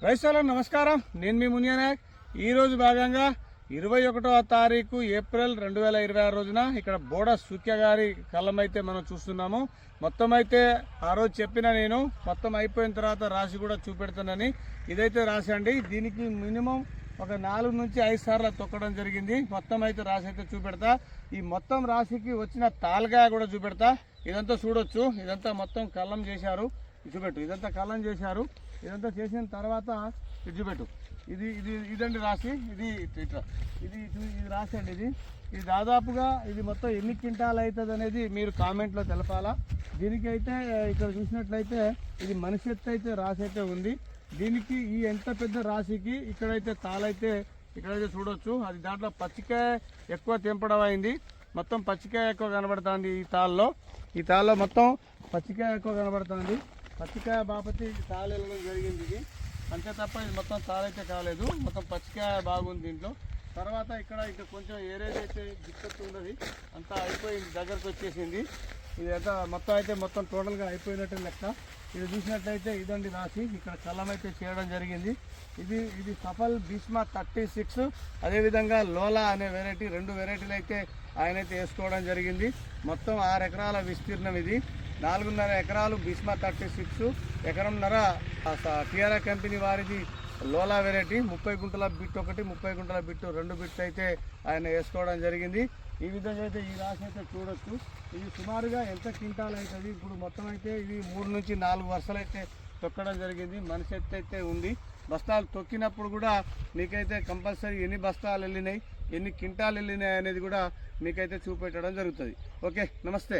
రైతులకు నమస్కారం. నేను మీ మునియా నాయక్. ఈరోజు భాగంగా 21వ తారీఖు ఏప్రిల్ 2026 రోజున ఇక్కడ బోడ సూక్య గారి కళ్ళం అయితే మనం చూస్తున్నాము. మొత్తం అయితే ఆ రోజు చెప్పిన నేను మొత్తం అయిపోయిన తర్వాత రాశి కూడా చూపెడతానని. ఇదైతే రాశి అండి. దీనికి మినిమం ఒక 4 నుంచి 5 సార్లు తొక్కడం జరిగింది. మొత్తం అయితే రాశి అయితే చూపెడతా. ఈ మొత్తం రాశికి వచ్చిన తాల్గాయ కూడా చూపెడతా. ఇదంతా చూడొచ్చు. ఇదంతా మొత్తం కళ్ళం చేశారు. చూపెట్టు. ఇదంతా కళ్ళం చేశారు. ఇదంతా చేసిన తర్వాత ఇది చూపెట్టు. ఇదండి రాశి. ఇట్లా ఇది రాశి అండి. ఇది దాదాపుగా ఇది మొత్తం ఎన్ని క్వింటాలు అవుతుంది అనేది మీరు కామెంట్లో తెలపాలా. దీనికి అయితే ఇక్కడ చూసినట్లయితే ఇది మనిషి ఎత్తు అయితే రాశి అయితే ఉంది. దీనికి ఈ ఎంత పెద్ద రాశికి ఇక్కడైతే తాళైతే ఇక్కడైతే చూడొచ్చు. అది దాంట్లో పచ్చికాయ ఎక్కువ తెంపడం అయింది. మొత్తం పచ్చికాయ ఎక్కువ కనబడుతుంది ఈ తాళ్ళలో మొత్తం పచ్చికాయ ఎక్కువ కనబడుతుంది. పచ్చికాయ బాపతి తాళ వెళ్ళడం జరిగింది. ఇది అంతే తప్ప ఇది మొత్తం తాళైతే కాలేదు. మొత్తం పచ్చికాయ బాగుంది దీంట్లో. తర్వాత ఇక్కడ కొంచెం ఏరేదైతే దిక్కత్తు ఉన్నది అంతా అయిపోయింది, దగ్గరకు వచ్చేసింది. ఇది అయితే మొత్తం టోటల్గా అయిపోయినట్టు లెక్క. ఇది చూసినట్లయితే ఇదండి రాశి. ఇక్కడ కళ్ళం అయితే చేయడం జరిగింది. ఇది సఫల్ భీష్మ 36, అదేవిధంగా లోలా అనే వెరైటీ, 2 వెరైటీలు అయితే ఆయన అయితే వేసుకోవడం జరిగింది. మొత్తం 6 ఎకరాల విస్తీర్ణం. ఇది 4.5 ఎకరాలు భీష్మ 36, ఎకరంన్నర టిఆర్ఆర్ కంపెనీ వారిది లోలా వెరైటీ. 30 గుంటల బిట్ ఒకటి, 30 గుంటల బిట్ 2 బిట్స్ అయితే ఆయన వేసుకోవడం జరిగింది. ఈ విధంగా అయితే ఈ రాశి అయితే చూడొచ్చు. ఇది సుమారుగా ఎంత క్వింటాల్ అవుతుంది. ఇప్పుడు మొత్తం అయితే ఇది 3 నుంచి 4 వరుసలు అయితే తొక్కడం జరిగింది. మనిషి అయితే ఉంది. బస్తాలు తొక్కినప్పుడు కూడా మీకైతే కంపల్సరీ ఎన్ని బస్తాలు వెళ్ళినాయి, ఎన్ని క్వింటాలు వెళ్ళినాయి అనేది కూడా మీకైతే చూపెట్టడం జరుగుతుంది. ఓకే, నమస్తే.